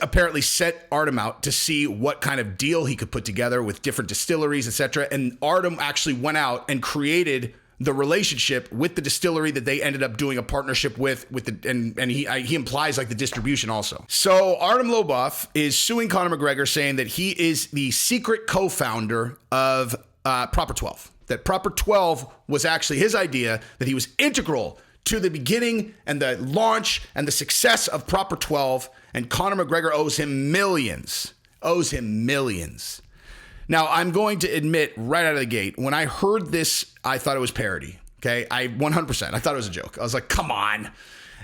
apparently set Artem out to see what kind of deal he could put together with different distilleries, etc. And Artem actually went out and created the relationship with the distillery that they ended up doing a partnership with and he implies like the distribution also. So Artem Lobov is suing Conor McGregor, saying that he is the secret co-founder of Proper 12. That Proper 12 was actually his idea, that he was integral to the beginning and the launch and the success of Proper 12, and Conor McGregor owes him millions. Now, I'm going to admit right out of the gate, when I heard this, I thought it was parody. Okay, 100%. I thought it was a joke. I was like, come on.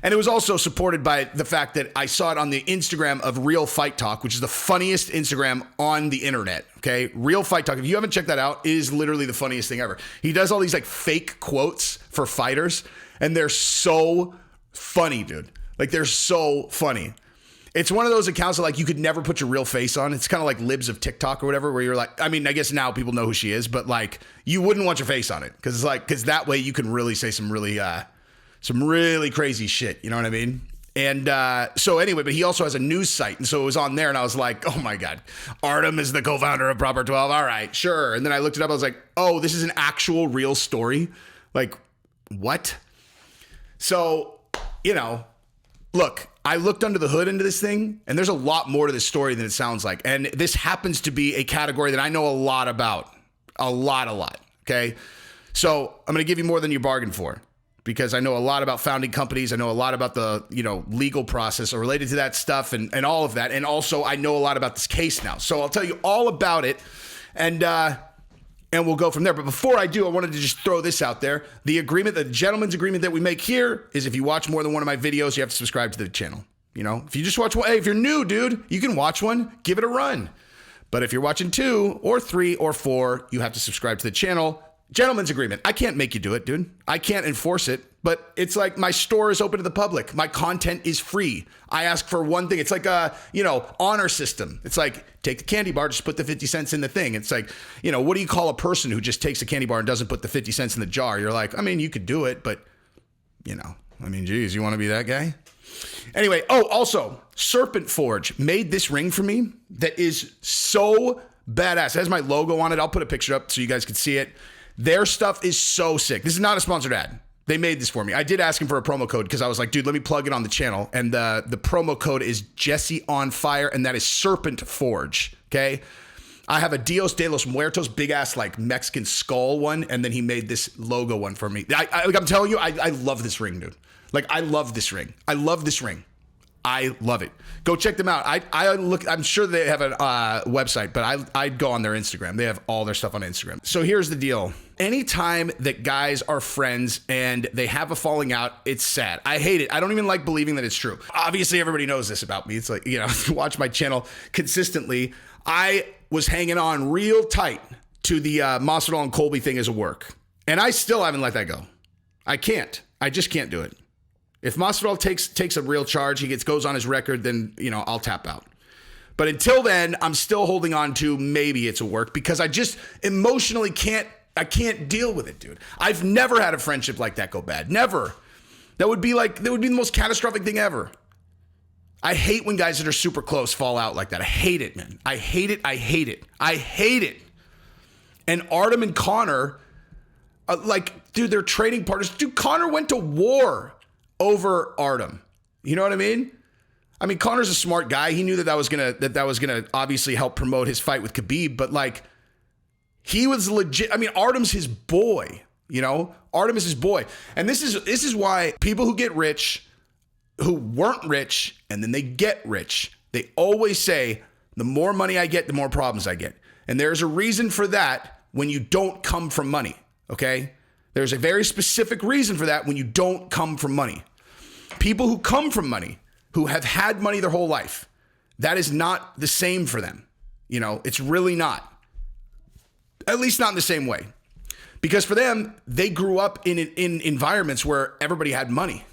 And it was also supported by the fact that I saw it on the Instagram of Real Fight Talk, which is the funniest Instagram on the internet. Okay, Real Fight Talk. If you haven't checked that out, it is literally the funniest thing ever. He does all these like fake quotes for fighters, and they're so funny, dude. Like, they're so funny. It's one of those accounts that like you could never put your real face on. It's kind of like Libs of TikTok or whatever, where you're like, I mean, I guess now people know who she is, but like you wouldn't want your face on it because that way you can really say some really crazy shit. You know what I mean? And so anyway, but he also has a news site. And so it was on there and I was like, oh my God, Artem is the co-founder of Proper 12. All right, sure. And then I looked it up. I was like, oh, this is an actual real story. Like, what? So, you know, look, I looked under the hood into this thing, and there's a lot more to this story than it sounds like. And this happens to be a category that I know a lot about. A lot. Okay? So I'm going to give you more than you bargained for, because I know a lot about founding companies. I know a lot about the, legal process related to that stuff and all of that. And also I know a lot about this case now. So I'll tell you all about it, and we'll go from there. But before I do, I wanted to just throw this out there. The gentleman's agreement that we make here is if you watch more than one of my videos, you have to subscribe to the channel. If you just watch one, hey, if you're new, dude, you can watch one, give it a run. But if you're watching 2 or 3 or 4, you have to subscribe to the channel. Gentleman's agreement. I can't make you do it, dude. I can't enforce it, but it's like my store is open to the public. My content is free. I ask for one thing. It's like a, honor system. It's like, take the candy bar, just put the 50 cents in the thing. It's like, what do you call a person who just takes a candy bar and doesn't put the 50 cents in the jar? You're like, I mean, you could do it, but geez, you want to be that guy? Anyway, also, Serpent Forge made this ring for me that is so badass. It has my logo on it. I'll put a picture up so you guys can see it. Their stuff is so sick. This is not a sponsored ad. They made this for me. I did ask him for a promo code because I was like, dude, let me plug it on the channel. And the promo code is Jesse on Fire, and that is Serpent Forge. Okay. I have a Dios de los Muertos, big ass like Mexican skull one, and then he made this logo one for me. I'm telling you, I love this ring, dude. Like, I love this ring. I love this ring. I love it. Go check them out. I'm sure they have a website, but I'd go on their Instagram. They have all their stuff on Instagram. So here's the deal. Anytime that guys are friends and they have a falling out, it's sad. I hate it. I don't even like believing that it's true. Obviously, everybody knows this about me. It's like, if you watch my channel consistently, I was hanging on real tight to the Masvidal and Colby thing as a work. And I still haven't let that go. I can't. I just can't do it. If Masvidal takes a real charge, he goes on his record, then, I'll tap out. But until then, I'm still holding on to maybe it's a work because I just emotionally can't deal with it, dude. I've never had a friendship like that go bad. Never. That would be the most catastrophic thing ever. I hate when guys that are super close fall out like that. I hate it, man. I hate it. And Artem and Conor, dude, they're trading partners. Dude, Conor went to war over Artem. You know what I mean? I mean, Conor's a smart guy. He knew that was gonna obviously help promote his fight with Khabib, but he was legit. I mean, Artem's his boy, Artem is his boy. And this is why people who get rich, who weren't rich, and then they get rich, they always say, the more money I get, the more problems I get. And there's a reason for that when you don't come from money, okay? There's a very specific reason for that when you don't come from money. People who come from money, who have had money their whole life, that is not the same for them. It's really not. At least not in the same way. Because for them, they grew up in environments where everybody had money,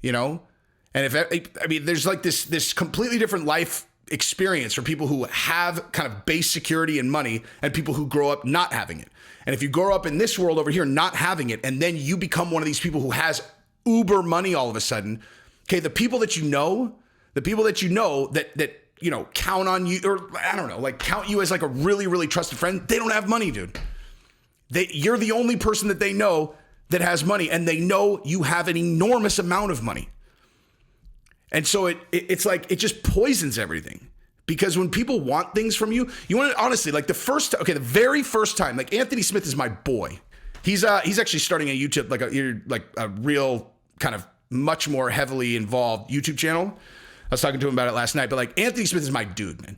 And there's like this completely different life experience for people who have kind of base security and money and people who grow up not having it. And if you grow up in this world over here not having it, and then you become one of these people who has uber money all of a sudden, okay, the people that the people that you know that you know, count on you, or I don't know, like count you as like a really, really trusted friend, they don't have money, dude. You're the only person that they know that has money, and they know you have an enormous amount of money. And so it's like, it just poisons everything. Because when people want things from you, you want to, honestly, like the very first time, like Anthony Smith is my boy. He's actually starting a YouTube, like a real kind of much more heavily involved YouTube channel. I was talking to him about it last night, but like Anthony Smith is my dude, man.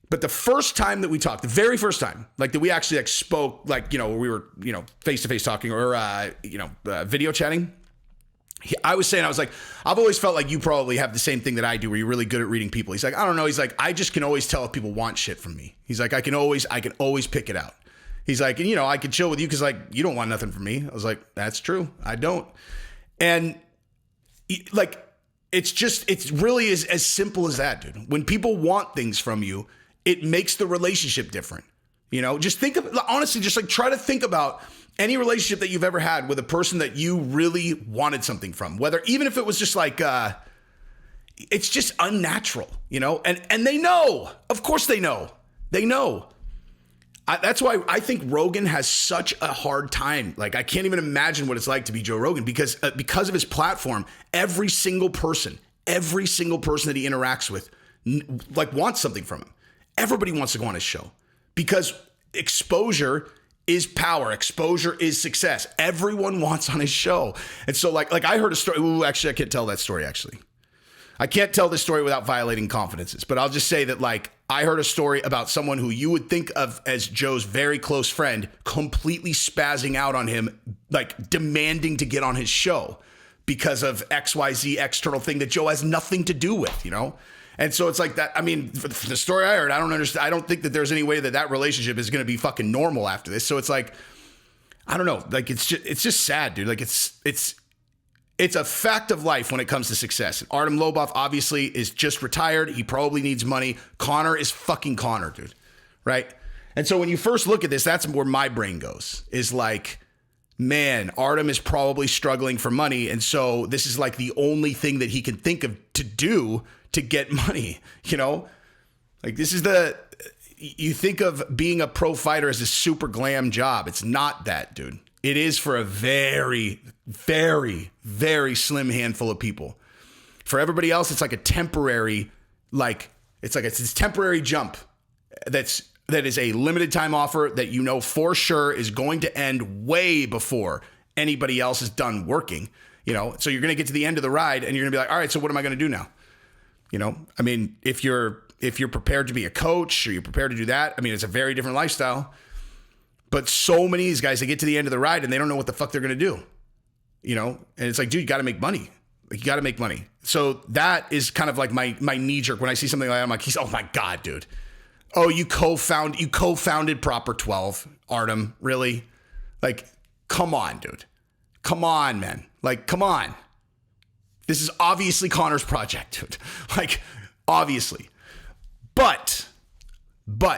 But the first time that we talked, the very first time, like that we actually like spoke, like, you know, we were, you know, face-to-face talking or, video chatting. I was like, I've always felt like you probably have the same thing that I do, where you're really good at reading people. He's like, I don't know. He's like, I just can always tell if people want shit from me. He's like, I can always pick it out. He's like, and you know, I could chill with you because like, you don't want nothing from me. I was like, that's true. I don't. And like, it's really as simple as that, dude. When people want things from you, it makes the relationship different. You know, just think of, honestly, just like try to think about any relationship that you've ever had with a person that you really wanted something from, even if it was just like, it's just unnatural, you know, and they know, of course they know. That's why I think Rogan has such a hard time. Like, I can't even imagine what it's like to be Joe Rogan because of his platform. Every single person that he interacts with, like, wants something from him. Everybody wants to go on his show because exposure is power. Exposure is success. Everyone wants on his show. And so like I heard a story. Ooh, actually, I can't tell that story, actually. I can't tell this story without violating confidences, but I'll just say that like I heard a story about someone who you would think of as Joe's very close friend completely spazzing out on him, like demanding to get on his show because of XYZ external thing that Joe has nothing to do with, you know? And so it's like that. I mean, for the story I heard, I don't understand. I don't think that there's any way that relationship is going to be fucking normal after this. So it's like, I don't know. Like, it's just sad, dude. Like it's a fact of life when it comes to success. And Artem Lobov obviously is just retired. He probably needs money. Conor is fucking Conor, dude. Right. And so when you first look at this, that's where my brain goes, is like, man, Artem is probably struggling for money. And so this is like the only thing that he can think of to do to get money, you know? Like, this is you think of being a pro fighter as a super glam job. It's not that, dude. It is for a very, very, very slim handful of people. For everybody else, it's like a temporary, it's a temporary jump that is a limited time offer that you know for sure is going to end way before anybody else is done working, you know? So you're going to get to the end of the ride and you're gonna be like, all right, so what am I going to do now? You know, I mean, if you're prepared to be a coach or you're prepared to do that, I mean, it's a very different lifestyle. But so many of these guys, they get to the end of the ride and they don't know what the fuck they're going to do, you know? And it's like, dude, you got to make money. Like, you got to make money. So that is kind of like my knee jerk when I see something like that. I'm like, oh my God, dude. Oh, you co-founded Proper 12, Artem, really? Like, come on, dude. Come on, man. Like, come on. This is obviously Conor's project, dude. Like, obviously. But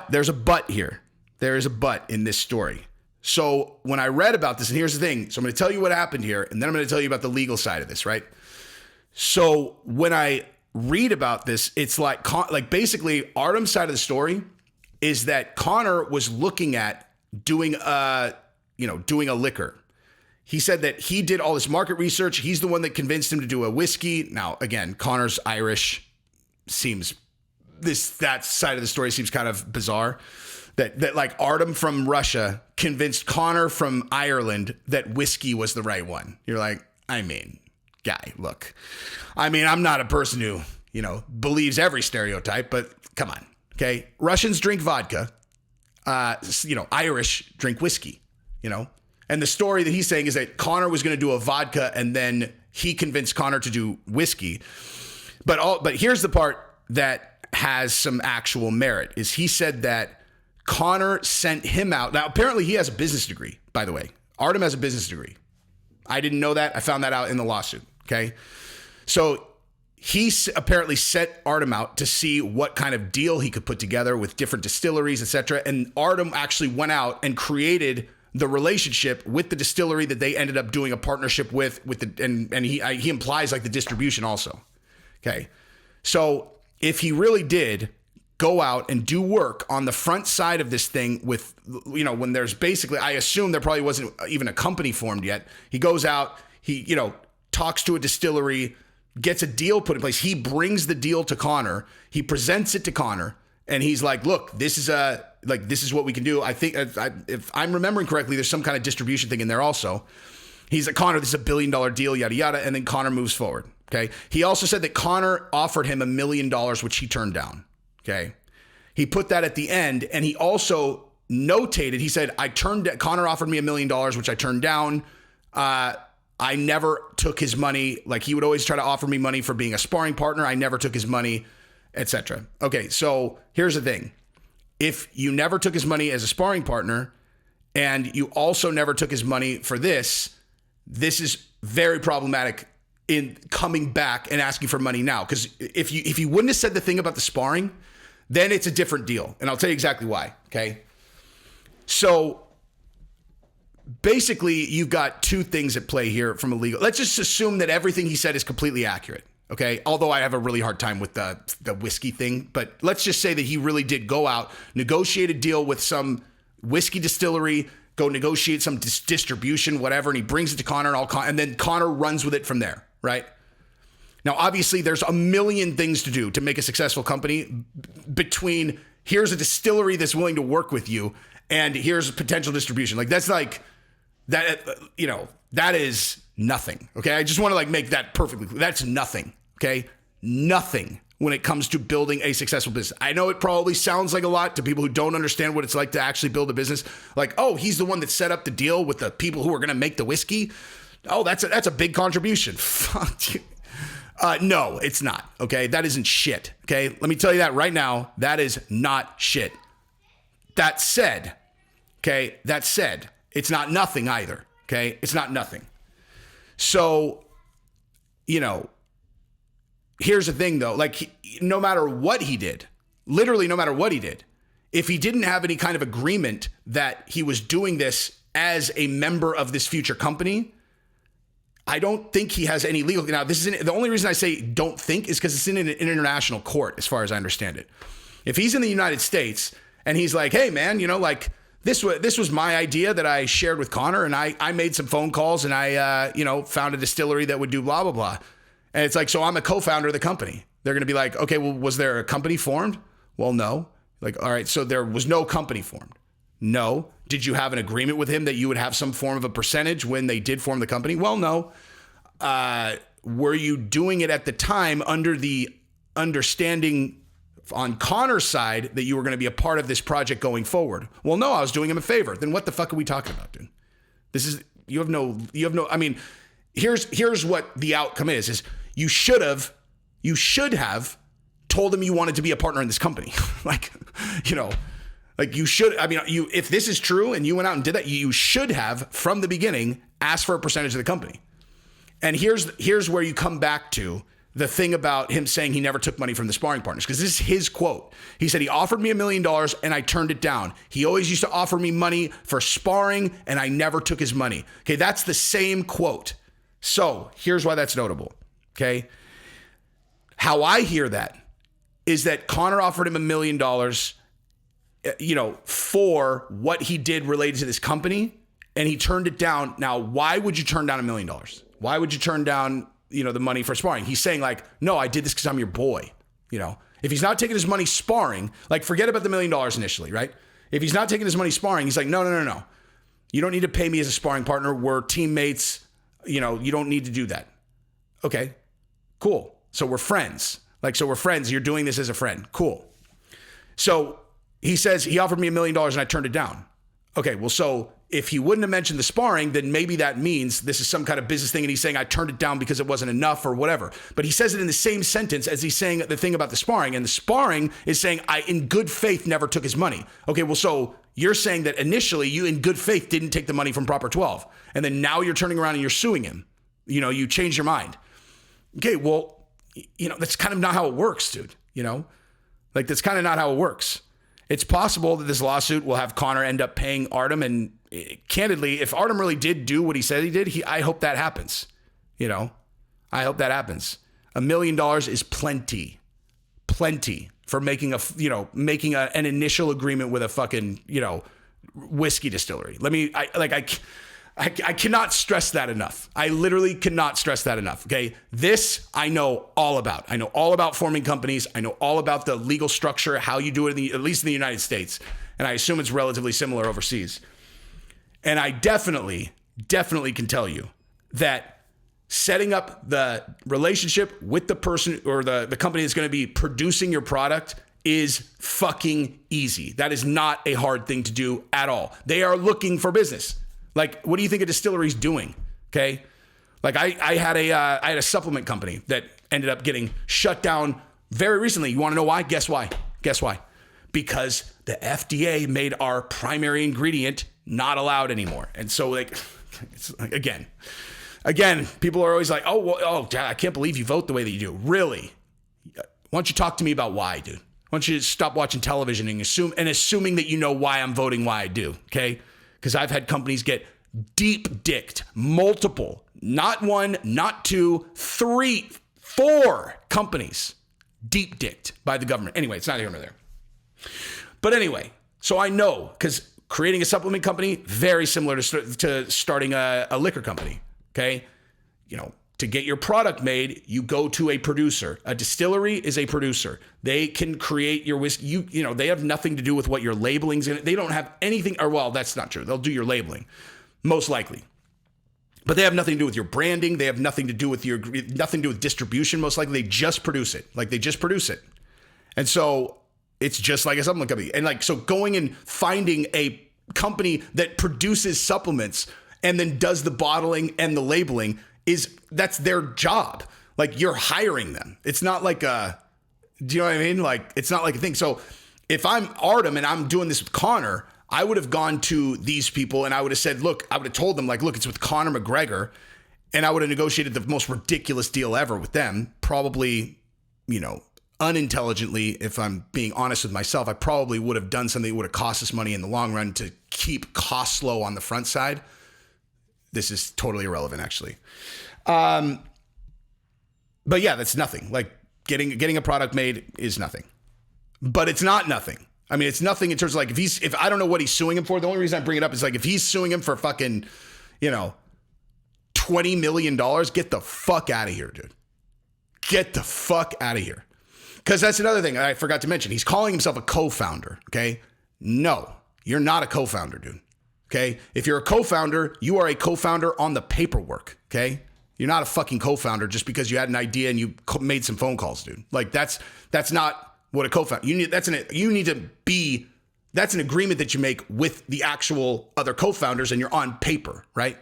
there's a but here. There is a but in this story. So when I read about this, and here's the thing. So I'm going to tell you what happened here, and then I'm going to tell you about the legal side of this, right? So when I read about this, it's like basically Artem's side of the story is that Conor was looking at doing a liquor. He said that he did all this market research. He's the one that convinced him to do a whiskey. Now, again, Conor's Irish. That side of the story seems kind of bizarre. That like Artem from Russia convinced Conor from Ireland that whiskey was the right one. You're like, I mean, guy, look. I mean, I'm not a person who, you know, believes every stereotype, but come on, okay? Russians drink vodka. Irish drink whiskey, you know? And the story that he's saying is that Conor was going to do a vodka and then he convinced Conor to do whiskey. But here's the part that has some actual merit is he said that Conor sent him out. Now, apparently he has a business degree, by the way. Artem has a business degree. I didn't know that. I found that out in the lawsuit. Okay. So he apparently sent Artem out to see what kind of deal he could put together with different distilleries, etc. And Artem actually went out and created the relationship with the distillery that they ended up doing a partnership with and he implies like the distribution also. Okay. So if he really did go out and do work on the front side of this thing with, when there's basically, I assume there probably wasn't even a company formed yet. He goes out, he, talks to a distillery, gets a deal put in place. He brings the deal to Conor. He presents it to Conor, and he's like, look, this is what we can do. I think if I'm remembering correctly, there's some kind of distribution thing in there also. He's like, Conor, this is $1 billion deal, yada, yada. And then Conor moves forward. Okay. He also said that Conor offered him $1 million, which he turned down. Okay. He put that at the end, and he also notated, he said, Conor offered me $1 million, which I turned down. I never took his money. Like, he would always try to offer me money for being a sparring partner. I never took his money, etc. Okay. So here's the thing. If you never took his money as a sparring partner, and you also never took his money for this is very problematic in coming back and asking for money now. Because if you wouldn't have said the thing about the sparring, then it's a different deal. And I'll tell you exactly why. Okay. So basically, you've got two things at play here from a legal. Let's just assume that everything he said is completely accurate. Okay. Although I have a really hard time with the whiskey thing, but let's just say that he really did go out, negotiate a deal with some whiskey distillery, go negotiate some distribution, whatever. And he brings it to Conor, and then Conor runs with it from there. Right. Now, obviously, there's a million things to do to make a successful company between here's a distillery that's willing to work with you and here's potential distribution. Like, that's like that, that is nothing. Okay. I just want to make that perfectly clear. That's nothing. Okay. Nothing when it comes to building a successful business. I know it probably sounds like a lot to people who don't understand what it's like to actually build a business. Like, oh, he's the one that set up the deal with the people who are going to make the whiskey. Oh, that's a big contribution. Fuck you. No, it's not. Okay. That isn't shit. Okay. Let me tell you that right now. That is not shit. That said, it's not nothing either. Okay. It's not nothing. So, here's the thing though, no matter what he did, literally no matter what he did, if he didn't have any kind of agreement that he was doing this as a member of this future company, I don't think he has any legal. Now, the only reason I say don't think is because it's in an international court, as far as I understand it. If he's in the United States and he's like, hey, man, this was my idea that I shared with Conor, and I made some phone calls and I, found a distillery that would do blah, blah, blah. And it's like, so I'm a co-founder of the company. They're going to be like, okay, well, was there a company formed? Well, no. Like, all right, so there was no company formed. No. Did you have an agreement with him that you would have some form of a percentage when they did form the company? Well, no. Were you doing it at the time under the understanding on Conor's side that you were going to be a part of this project going forward? Well, no, I was doing him a favor. Then what the fuck are we talking about, dude? I mean, here's what the outcome is you should have told him you wanted to be a partner in this company. You should, if this is true and you went out and did that, you should have from the beginning asked for a percentage of the company. And here's where you come back to the thing about him saying he never took money from the sparring partners, because this is his quote. He said, he offered me $1 million and I turned it down. He always used to offer me money for sparring and I never took his money. Okay. That's the same quote. So here's why that's notable. Okay. How I hear that is that Conor offered him $1 million, for what he did related to this company, and he turned it down. Now, why would you turn down $1 million? Why would you turn down, the money for sparring? He's saying no, I did this because I'm your boy. If he's not taking his money sparring, forget about the $1 million initially, right? If he's not taking his money sparring, he's like, no. You don't need to pay me as a sparring partner. We're teammates. You don't need to do that. Okay, cool. So we're friends. You're doing this as a friend. Cool. So he says he offered me $1 million and I turned it down. Okay, well, so if he wouldn't have mentioned the sparring, then maybe that means this is some kind of business thing and he's saying I turned it down because it wasn't enough or whatever. But he says it in the same sentence as he's saying the thing about the sparring, and the sparring is saying I, in good faith, never took his money. Okay, well, so you're saying that initially you, in good faith, didn't take the money from Proper 12, and then now you're turning around and you're suing him. You changed your mind. Okay, well, that's kind of not how it works, dude. That's kind of not how it works. It's possible that this lawsuit will have Conor end up paying Artem. And candidly, if Artem really did do what he said he did, I hope that happens. I hope that happens. $1 million is plenty. plenty for making an initial agreement with a fucking, whiskey distillery. I cannot stress that enough. I literally cannot stress that enough. Okay. This I know all about. I know all about forming companies. I know all about the legal structure, how you do it, at least in the United States. And I assume it's relatively similar overseas. And I definitely can tell you that setting up the relationship with the person or the company that's going to be producing your product is fucking easy. That is not a hard thing to do at all. They are looking for business. Like, what do you think a distillery is doing? Okay. Like I had a supplement company that ended up getting shut down very recently. You want to know why? Guess why? Because the FDA made our primary ingredient not allowed anymore. And so again, people are always like, oh, I can't believe you vote the way that you do. Really? Why don't you talk to me about why, dude? Why don't you stop watching television and assuming that you know why I'm voting why I do, okay? Because I've had companies get deep dicked, multiple, not one, not two, 3, 4 companies deep dicked by the government. Anyway, it's not here nor there. But anyway, so I know, because creating a supplement company, very similar to starting a liquor company, okay? To get your product made, you go to a producer. A distillery is a producer. They can create your whiskey. They have nothing to do with what your labeling's in it. They don't have anything, or well, that's not true. They'll do your labeling, most likely. But they have nothing to do with your branding. They have nothing to do with distribution, most likely. They just produce it. And so it's just like a supplement company. And so going and finding a company that produces supplements and then does the bottling and the labeling that's their job. Like, you're hiring them. It's not like do you know what I mean? Like, it's not like a thing. So if I'm Artem and I'm doing this with Conor, I would have gone to these people and I would have said, look, I would have told them, look, it's with Conor McGregor. And I would have negotiated the most ridiculous deal ever with them. Probably, unintelligently, if I'm being honest with myself, I probably would have done something that would have cost us money in the long run to keep costs low on the front side. This is totally irrelevant, actually. But yeah, that's nothing. Like, getting a product made is nothing. But it's not nothing. I mean, it's nothing in terms of if I don't know what he's suing him for. The only reason I bring it up is if he's suing him for fucking, $20 million, get the fuck out of here, dude. Get the fuck out of here. Because that's another thing I forgot to mention. He's calling himself a co-founder, okay? No, you're not a co-founder, dude. Okay. If you're a co-founder, you are a co-founder on the paperwork. Okay. You're not a fucking co-founder just because you had an idea and you made some phone calls, dude. Like, that's not what a co-founder, that's an agreement that you make with the actual other co-founders and you're on paper, right?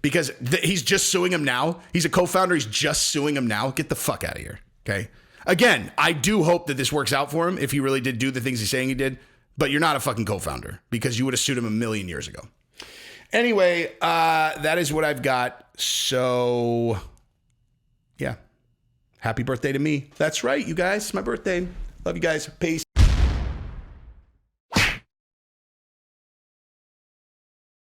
Because he's just suing him now. He's a co-founder. He's just suing him now. Get the fuck out of here. Okay. Again, I do hope that this works out for him if he really did do the things he's saying he did. But you're not a fucking co-founder because you would have sued him a million years ago. Anyway, that is what I've got. So, yeah. Happy birthday to me. That's right, you guys. It's my birthday. Love you guys. Peace.